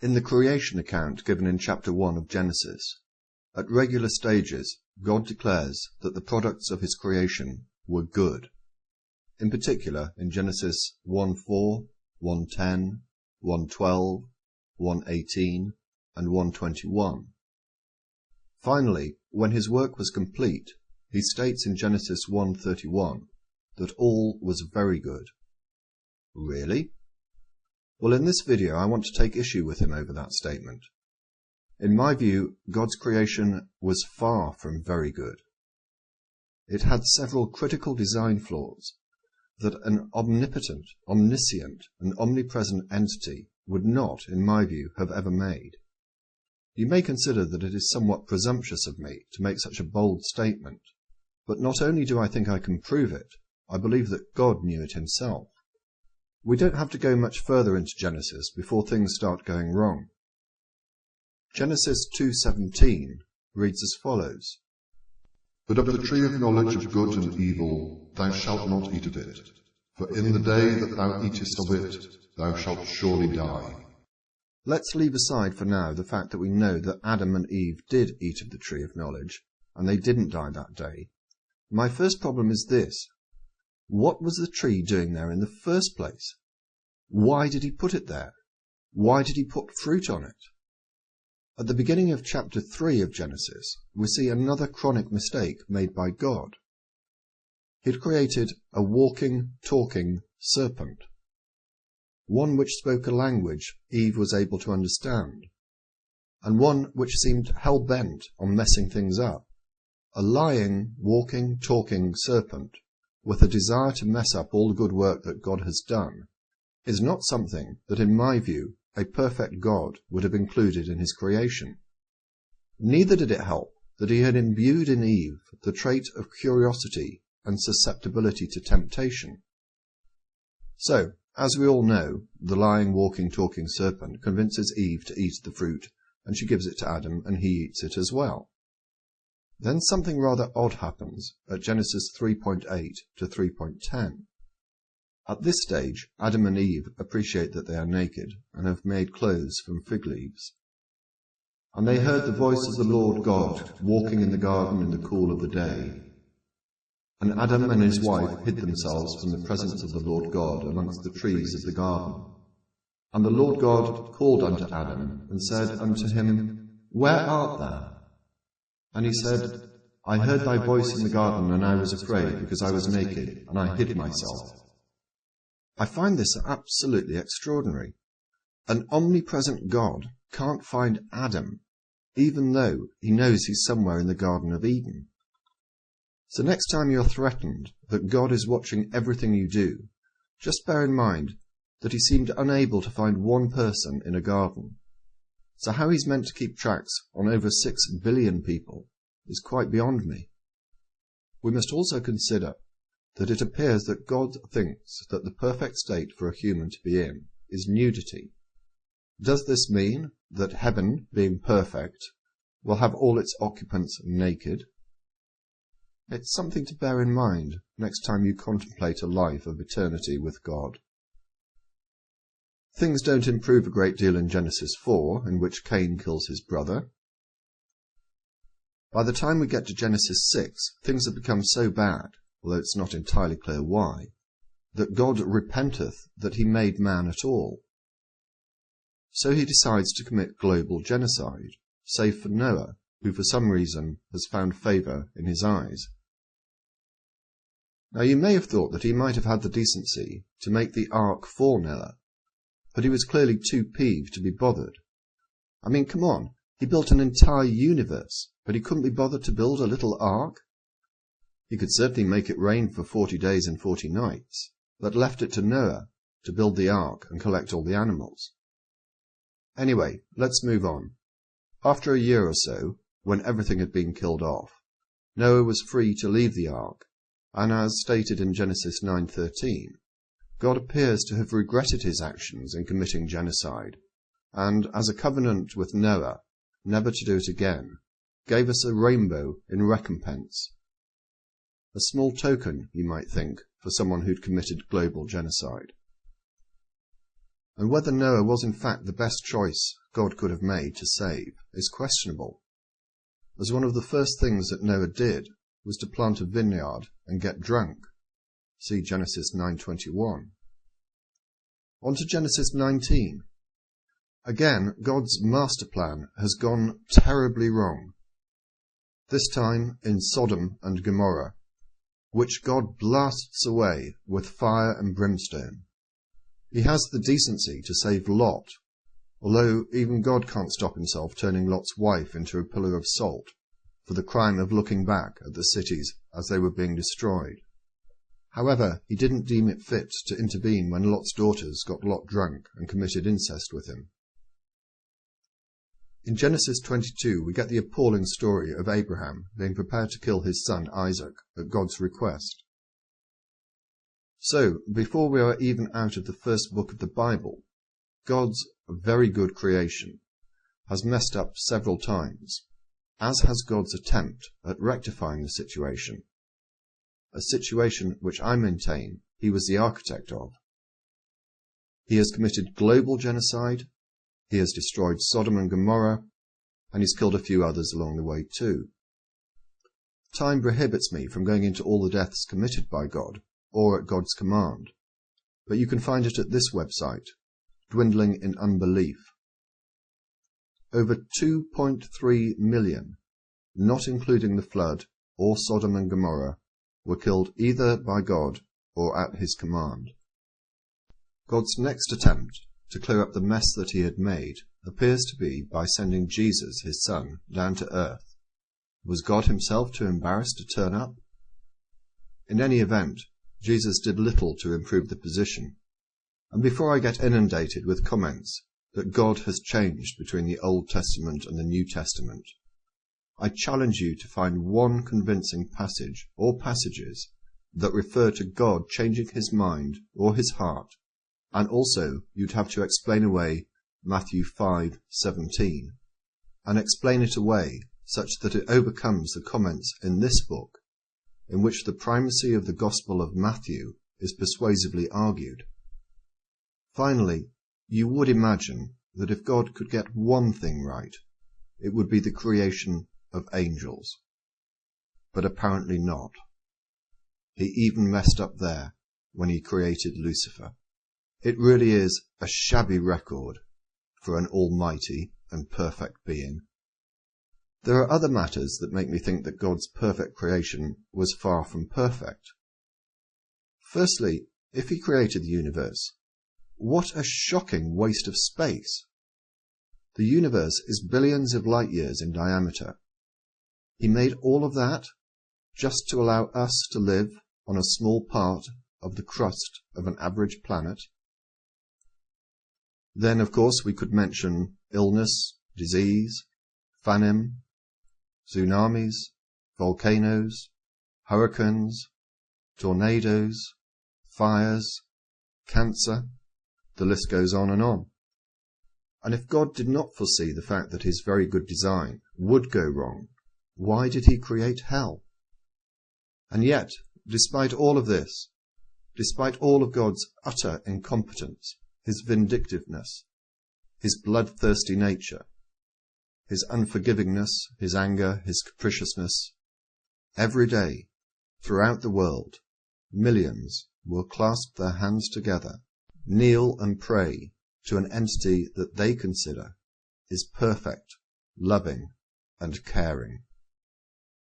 In the creation account given in chapter 1 of Genesis, at regular stages, God declares that the products of his creation were good. In particular, in Genesis 1:4, 1:10, 1:12, 1:18, and 1:21. Finally, when his work was complete, he states in Genesis 1:31 that all was very good. Really? Well, in this video I want to take issue with him over that statement. In my view, God's creation was far from very good. It had several critical design flaws that an omnipotent, omniscient, and omnipresent entity would not, in my view, have ever made. You may consider that it is somewhat presumptuous of me to make such a bold statement, but not only do I think I can prove it, I believe that God knew it himself. We don't have to go much further into Genesis before things start going wrong. Genesis 2:17 reads as follows: But of the tree of knowledge of good and evil thou shalt not eat of it, for in the day that thou eatest of it thou shalt surely die. Let's leave aside for now the fact that we know that Adam and Eve did eat of the tree of knowledge, and they didn't die that day. My first problem is this: what was the tree doing there in the first place? Why did he put it there? Why did he put fruit on it? At the beginning of chapter 3 of Genesis, we see another chronic mistake made by God. He'd created a walking, talking serpent, one which spoke a language Eve was able to understand, and one which seemed hell-bent on messing things up. A lying, walking, talking serpent with a desire to mess up all the good work that God has done is not something that, in my view, a perfect God would have included in his creation. Neither did it help that he had imbued in Eve the trait of curiosity and susceptibility to temptation. So, as we all know, the lying, walking, talking serpent convinces Eve to eat the fruit, and she gives it to Adam, and he eats it as well. Then something rather odd happens at Genesis 3:8 to 3:10. At this stage, Adam and Eve appreciate that they are naked and have made clothes from fig leaves. And they heard the voice of the Lord God walking in the garden in the cool of the day. And Adam and his wife hid themselves from the presence of the Lord God amongst the trees of the garden. And the Lord God called unto Adam, and said unto him, Where art thou? And he said, I heard thy voice in the garden, and I was afraid, because I was naked, and I hid myself. I find this absolutely extraordinary. An omnipresent God can't find Adam, even though he knows he's somewhere in the Garden of Eden. So next time you're threatened that God is watching everything you do, just bear in mind that he seemed unable to find one person in a garden. So how he's meant to keep tracks on over 6 billion people is quite beyond me. We must also consider that it appears that God thinks that the perfect state for a human to be in is nudity. Does this mean that heaven, being perfect, will have all its occupants naked? It's something to bear in mind next time you contemplate a life of eternity with God. Things don't improve a great deal in Genesis 4, in which Cain kills his brother. By the time we get to Genesis 6, things have become so bad, although it's not entirely clear why, that God repenteth that he made man at all. So he decides to commit global genocide, save for Noah, who for some reason has found favour in his eyes. Now you may have thought that he might have had the decency to make the ark for Noah, but he was clearly too peeved to be bothered. I mean, come on, he built an entire universe, but he couldn't be bothered to build a little ark? He could certainly make it rain for 40 days and 40 nights, but left it to Noah to build the ark and collect all the animals. Anyway, let's move on. After a year or so, when everything had been killed off, Noah was free to leave the ark, and as stated in Genesis 9:13, God appears to have regretted his actions in committing genocide, and, as a covenant with Noah, never to do it again, gave us a rainbow in recompense. A small token, you might think, for someone who'd committed global genocide. And whether Noah was in fact the best choice God could have made to save is questionable, as one of the first things that Noah did was to plant a vineyard and get drunk. See Genesis 9:21. On to Genesis 19. Again, God's master plan has gone terribly wrong, this time in Sodom and Gomorrah, which God blasts away with fire and brimstone. He has the decency to save Lot, although even God can't stop himself turning Lot's wife into a pillar of salt for the crime of looking back at the cities as they were being destroyed. However, he didn't deem it fit to intervene when Lot's daughters got Lot drunk and committed incest with him. In Genesis 22, we get the appalling story of Abraham being prepared to kill his son Isaac at God's request. So, before we are even out of the first book of the Bible, God's very good creation has messed up several times, as has God's attempt at rectifying the situation, a situation which I maintain he was the architect of. He has committed global genocide, he has destroyed Sodom and Gomorrah, and he's killed a few others along the way too. Time prohibits me from going into all the deaths committed by God, or at God's command, but you can find it at this website, Dwindling in Unbelief. Over 2.3 million, not including the flood or Sodom and Gomorrah, were killed either by God or at his command. God's next attempt to clear up the mess that he had made appears to be by sending Jesus, his son, down to earth. Was God himself too embarrassed to turn up? In any event, Jesus did little to improve the position, and before I get inundated with comments that God has changed between the Old Testament and the New Testament, I challenge you to find one convincing passage or passages that refer to God changing his mind or his heart, and also you'd have to explain away Matthew 5:17, and explain it away such that it overcomes the comments in this book, in which the primacy of the Gospel of Matthew is persuasively argued. Finally, you would imagine that if God could get one thing right, it would be the creation of angels. But apparently not. He even messed up there when he created Lucifer. It really is a shabby record for an almighty and perfect being. There are other matters that make me think that God's perfect creation was far from perfect. Firstly, if he created the universe, what a shocking waste of space! The universe is billions of light years in diameter. He made all of that just to allow us to live on a small part of the crust of an average planet. Then, of course, we could mention illness, disease, famine, tsunamis, volcanoes, hurricanes, tornadoes, fires, cancer. The list goes on and on. And if God did not foresee the fact that his very good design would go wrong, why did he create hell? And yet, despite all of this, despite all of God's utter incompetence, his vindictiveness, his bloodthirsty nature, his unforgivingness, his anger, his capriciousness, every day, throughout the world, millions will clasp their hands together, kneel and pray to an entity that they consider is perfect, loving, and caring.